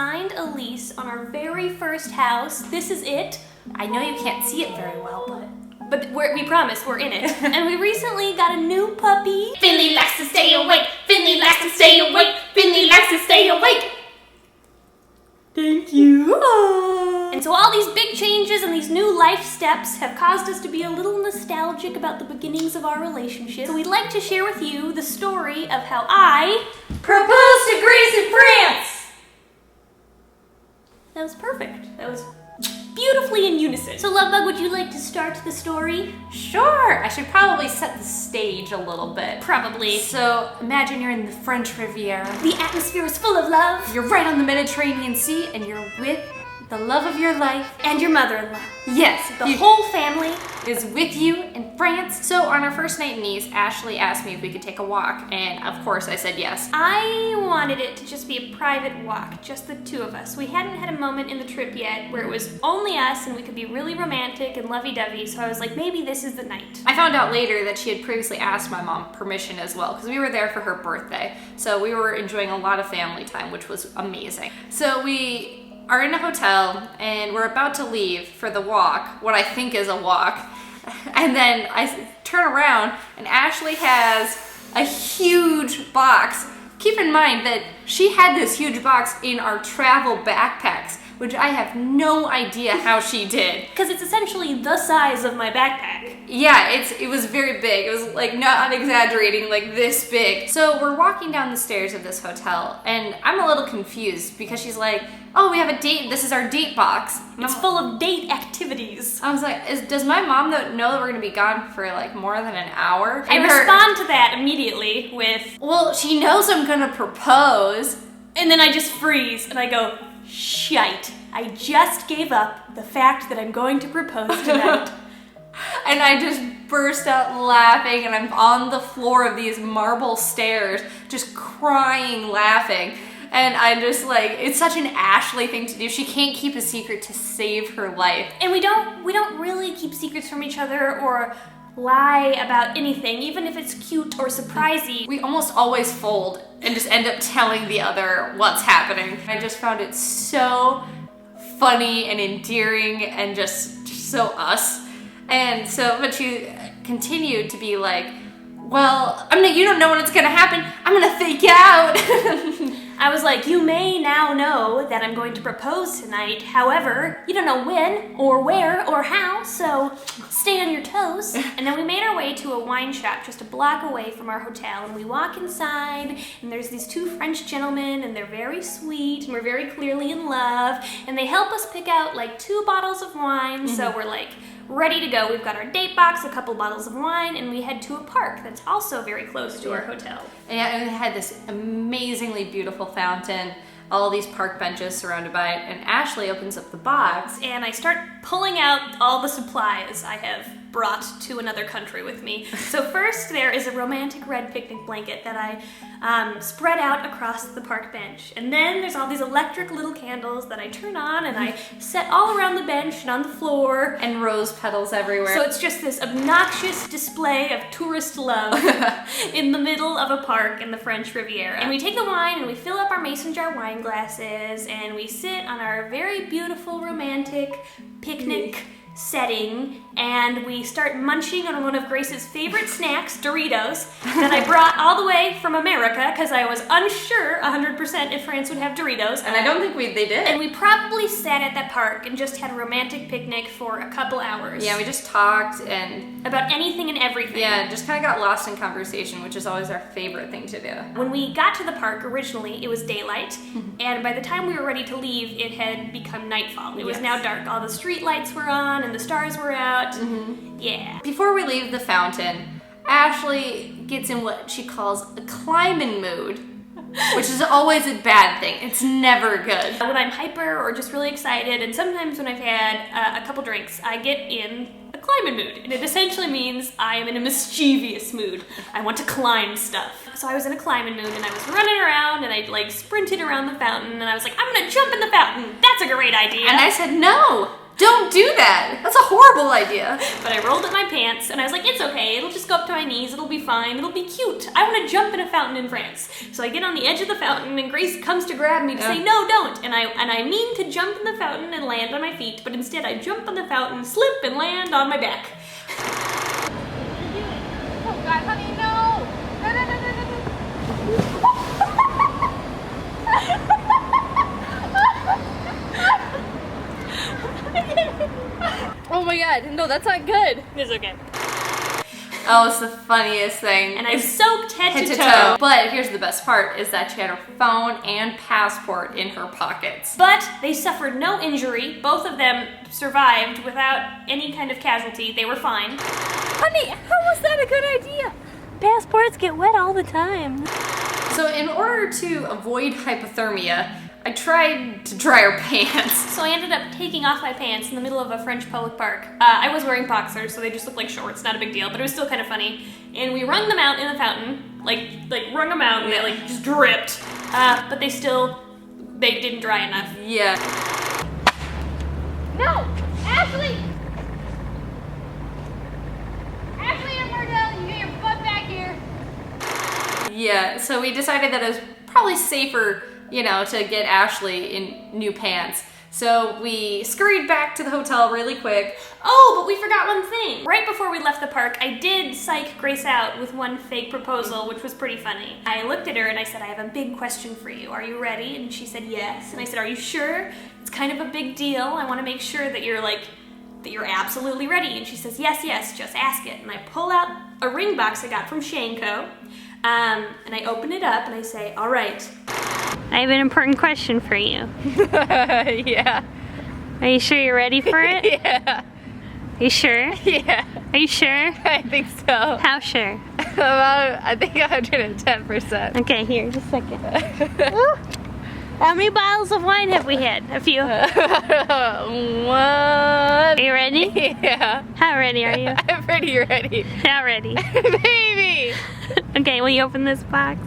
signed a lease on our very first house. This is it. I know you can't see it very well, but we promise we're in it. And we recently got a new puppy. Finley likes to stay awake. Finley likes to stay awake. Finley likes to stay awake. Thank you. And so all these big changes and these new life steps have caused us to be a little nostalgic about the beginnings of our relationship. So we'd like to share with you the story of how I Proposed to Grace in France. That was perfect. That was beautifully in unison. So Lovebug, would you like to start the story? Sure. I should probably set the stage a little bit. Probably. So imagine you're in the French Riviera. The atmosphere is full of love. You're right on the Mediterranean Sea and you're with the love of your life. And your mother-in-law. Yes. The whole family is with you in France. So on our first night in Nice, Ashley asked me if we could take a walk, and of course I said yes. I wanted it to just be a private walk, just the two of us. We hadn't had a moment in the trip yet where it was only us and we could be really romantic and lovey-dovey, so I was like, maybe this is the night. I found out later that she had previously asked my mom permission as well, because we were there for her birthday. So we were enjoying a lot of family time, which was amazing. So we are in a hotel and we're about to leave for the walk, what I think is a walk. And then I turn around and Ashley has a huge box. Keep in mind that she had this huge box in our travel backpacks, which I have no idea how she did. Because it's essentially the size of my backpack. Yeah, it was very big. It was like, not exaggerating, like this big. So we're walking down the stairs of this hotel and I'm a little confused because she's like, oh, we have a date, this is our date box. It's full of date activities. I was like, does my mom know that we're gonna be gone for like more than an hour? I respond to that immediately with, well, she knows I'm gonna propose. And then I just freeze and I go, shite. I just gave up the fact that I'm going to propose tonight. And I just burst out laughing and I'm on the floor of these marble stairs, just crying, laughing. And I just like, it's such an Ashley thing to do. She can't keep a secret to save her life. And we don't really keep secrets from each other or lie about anything, even if it's cute or surprising. We almost always fold and just end up telling the other what's happening. I just found it so funny and endearing and just so us. And so, but she continued to be like, well, you don't know when it's gonna happen. I'm gonna fake out. I was like, you may now know that I'm going to propose tonight. However, you don't know when or where or how, so stay on your toes. And then we made our way to a wine shop just a block away from our hotel. And we walk inside, and there's these two French gentlemen, and they're very sweet, and we're very clearly in love. And they help us pick out like 2 bottles of wine, so we're like, ready to go. We've got our date box, a couple bottles of wine, and we head to a park that's also very close to our hotel. And it had this amazingly beautiful fountain, all these park benches surrounded by it, and Ashley opens up the box. And I start pulling out all the supplies I have brought to another country with me. So first there is a romantic red picnic blanket that I spread out across the park bench. And then there's all these electric little candles that I turn on and I set all around the bench and on the floor. And rose petals everywhere. So it's just this obnoxious display of tourist love in the middle of a park in the French Riviera. And we take the wine and we fill up our mason jar wine glasses and we sit on our very beautiful romantic picnic setting and we start munching on one of Grace's favorite snacks, Doritos, that I brought all the way from America because I was unsure 100% if France would have Doritos. And I don't think they did. And we probably sat at that park and just had a romantic picnic for a couple hours. Yeah, we just talked and about anything and everything. Yeah, just kind of got lost in conversation, which is always our favorite thing to do. When we got to the park, originally it was daylight, and by the time we were ready to leave, it had become nightfall. It was now dark. All the street lights were on and the stars were out. Yeah. Before Before we leave the fountain, Ashley gets in what she calls a climbing mood, which is always a bad thing. It's never good. When I'm hyper or just really excited, and sometimes when I've had a couple drinks, I get in a climbing mood. And it essentially means I am in a mischievous mood. I want to climb stuff. So I was in a climbing mood and I was running around and I sprinted around the fountain and I was like, I'm gonna jump in the fountain. That's a great idea. And I said, no, Don't do that. That's a horrible idea. But I rolled up my pants and I was like, it's okay. It'll just go up to my knees. It'll be fine. It'll be cute. I want to jump in a fountain in France. So I get on the edge of the fountain and Grace comes to grab me to say, no, don't. And I mean to jump in the fountain and land on my feet, but instead I jump on the fountain, slip, and land on my back. Oh God, honey, no! No, no, no, no, no, no. Oh my God, no, that's not good. It's okay. Oh, it's the funniest thing. And I soaked head to toe. But here's the best part, is that she had her phone and passport in her pockets. But they suffered no injury. Both of them survived without any kind of casualty. They were fine. Honey, how was that a good idea? Passports get wet all the time. So in order to avoid hypothermia, I tried to dry her pants. So I ended up taking off my pants in the middle of a French public park. I was wearing boxers, so they just looked like shorts, not a big deal, but it was still kind of funny. And we wrung them out in the fountain, like wrung them out, and they like just dripped. But they didn't dry enough. Yeah. No! Ashley! Ashley and Hardell, you get your butt back here. Yeah, so we decided that it was probably safer, you know, to get Ashley in new pants. So we scurried back to the hotel really quick. Oh, but we forgot one thing. Right before we left the park, I did psych Grace out with one fake proposal, which was pretty funny. I looked at her and I said, I have a big question for you. Are you ready? And she said, yes. And I said, are you sure? It's kind of a big deal. I want to make sure that you're absolutely ready. And she says, yes, just ask it. And I pull out a ring box I got from Shanko, and I open it up and I say, all right. I have an important question for you. Yeah. Are you sure you're ready for it? Yeah. Are you sure? Yeah. Are you sure? I think so. How sure? About, I think 110%. Okay, here, just a second. How many bottles of wine have we had? A few. One. Are you ready? Yeah. How ready are you? I'm pretty ready. How ready? Baby! Okay, will you open this box?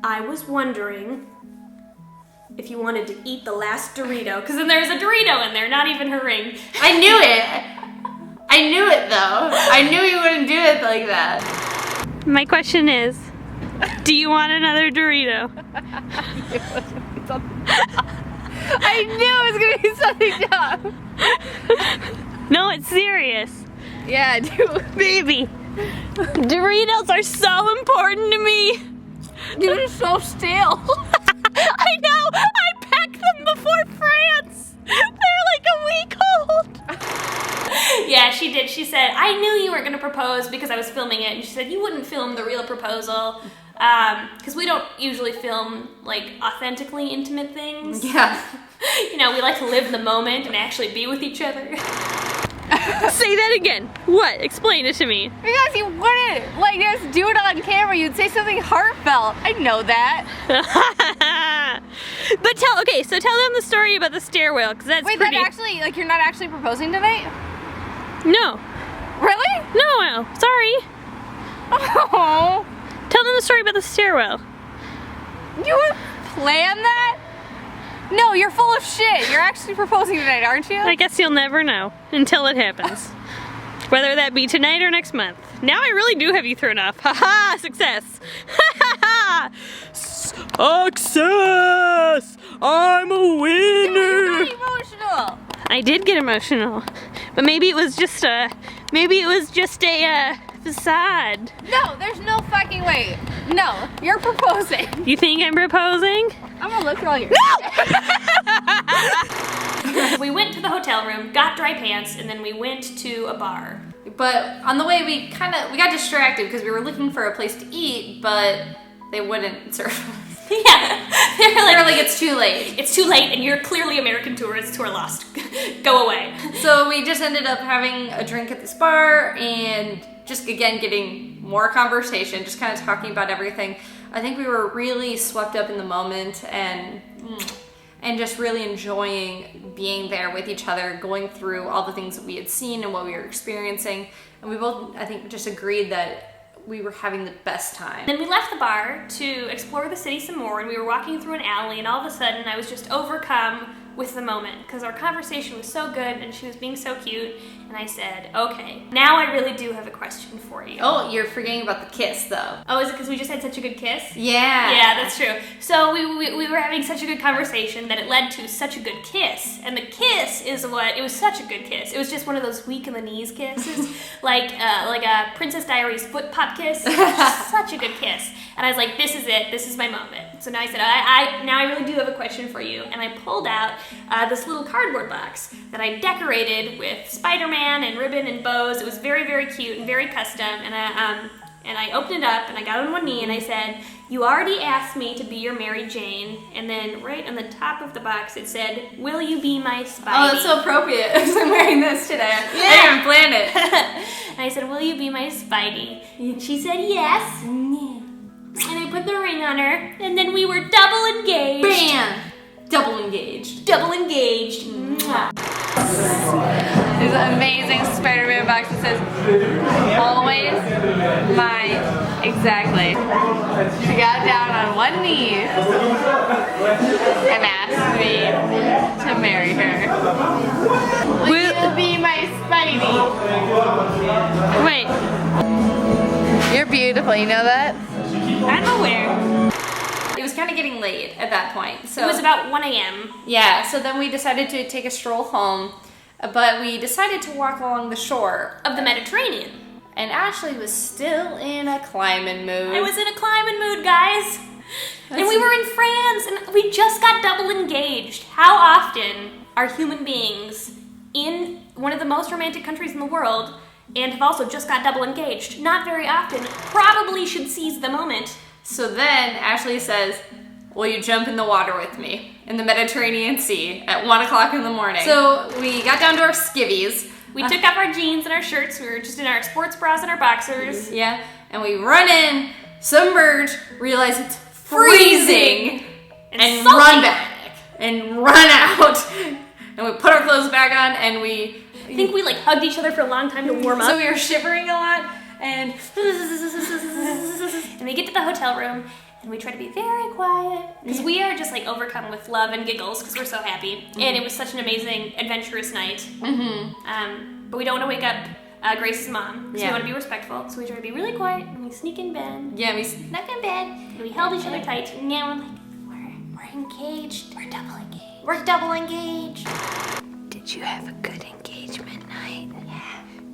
I was wondering if you wanted to eat the last Dorito, because then there's a Dorito in there, not even her ring. I knew it though. I knew you wouldn't do it like that. My question is, do you want another Dorito? I knew it was gonna be something dumb. No, it's serious. Yeah, dude. Baby, Doritos are so important to me. Dude, it's so stale. I know, I packed them before France. They're like a week old. Yeah, she did. She said, I knew you weren't gonna propose because I was filming it. And she said, you wouldn't film the real proposal. Because we don't usually film like authentically intimate things. Yeah. You know, we like to live the moment and actually be with each other. Say that again. What? Explain it to me. Because you wouldn't, like, just do it on camera. You'd say something heartfelt. I know that. But so tell them the story about the stairwell, because that's Wait, pretty... that actually, like, you're not actually proposing tonight? No. Really? No, sorry. Oh. Tell them the story about the stairwell. You would plan that? No, you're full of shit. You're actually proposing tonight, aren't you? I guess you'll never know until it happens. Whether that be tonight or next month. Now I really do have you thrown off. Ha-ha! Success! Ha-ha-ha! Success! I'm a winner! Dude, you got emotional. I did get emotional. But maybe it was just a facade. No, there's no fucking way. No, you're proposing. You think I'm proposing? I'm gonna look at all your... No! We went to the hotel room, got dry pants, and then we went to a bar. But on the way, we got distracted because we were looking for a place to eat, but they wouldn't serve us. Yeah, they were like, it's too late. It's too late, and you're clearly American tourists who are lost. Go away. So we just ended up having a drink at this bar and just, again, getting more conversation, just kind of talking about everything. I think we were really swept up in the moment and just really enjoying being there with each other, going through all the things that we had seen and what we were experiencing. And we both, I think, just agreed that we were having the best time. Then we left the bar to explore the city some more, and we were walking through an alley, and all of a sudden I was just overcome with the moment because our conversation was so good and she was being so cute. And I said, okay, now I really do have a question for you. Oh, you're forgetting about the kiss though. Oh, is it because we just had such a good kiss? Yeah. Yeah, that's true. So we were having such a good conversation that it led to such a good kiss. And the kiss is what, it was such a good kiss. It was just one of those weak in the knees kisses, like a Princess Diaries foot pop kiss. Such a good kiss. And I was like, this is it. This is my moment. So now I said, now I really do have a question for you. And I pulled out this little cardboard box that I decorated with Spider-Man and ribbon and bows. It was very, very cute and very custom. And I opened it up and I got on one knee and I said, you already asked me to be your Mary Jane. And then right on the top of the box it said, will you be my Spidey? Oh, that's so appropriate because I'm wearing this today. Yeah. I didn't plan it. And I said, will you be my Spidey? And she said yes. And I put the ring on her, and then we were double engaged. Bam! Double engaged. Double engaged. Mwah. There's an amazing Spider-Man box that says, always mine. Exactly. She got down on one knee and asked me to marry her. Will you be my Spidey? Wait. You're beautiful, you know that? I'm aware. It was kind of getting late at that point. So It was about 1 a.m. yeah, so then we decided to take a stroll home, but we decided to walk along the shore. of the Mediterranean. And Ashley was still in a climbing mood. I was in a climbing mood, guys. And we were in France, and we just got double engaged. How often are human beings in one of the most romantic countries in the world and have also just got double engaged? Not very often. Probably should seize the moment. So then Ashley says, will you jump in the water with me in the Mediterranean Sea at 1 o'clock in the morning? So we got down to our skivvies. We took off our jeans and our shirts. We were just in our sports bras and our boxers. Yeah, and we run in, submerge, realize it's freezing, and salty. run back, and run out. And we put our clothes back on, and we... I think we like hugged each other for a long time to warm up. So we were shivering a lot, and... And we get to the hotel room, and we try to be very quiet because we are just like overcome with love and giggles because we're so happy. And it was such an amazing, adventurous night. But we don't want to wake up Grace's mom, so we want to be respectful. So we try to be really quiet, and we sneak in bed. Yeah, we Snuck in bed, and we held each other tight. And now we're engaged. We're double engaged. We're double engaged. Did you have a good engagement night?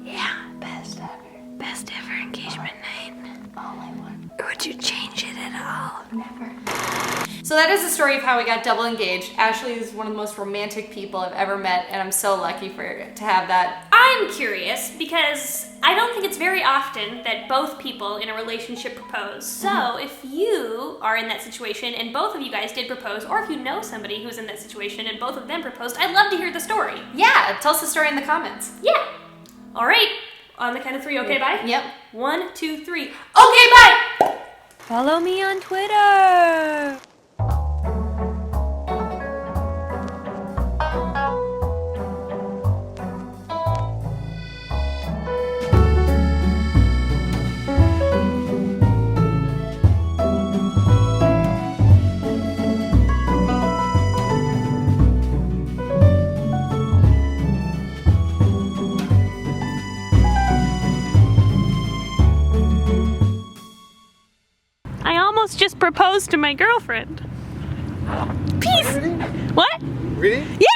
Yeah. Best ever. Best ever engagement night. All I want. Would you change it at all? Never. So that is the story of how we got double engaged. Ashley is one of the most romantic people I've ever met, and I'm so lucky to have that. I'm curious because I don't think it's very often that both people in a relationship propose. So if you are in that situation and both of you guys did propose, or if you know somebody who's in that situation and both of them proposed, I'd love to hear the story. Yeah, tell us the story in the comments. Yeah. All right. On the count of 3, okay, bye? Yep. 1, 2, 3. Okay, bye! Follow me on Twitter. I almost just proposed to my girlfriend. Peace. Really? What? Really? Yeah.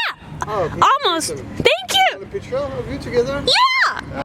Oh, Almost. congratulations. Thank Want you. a picture of you together? Yeah.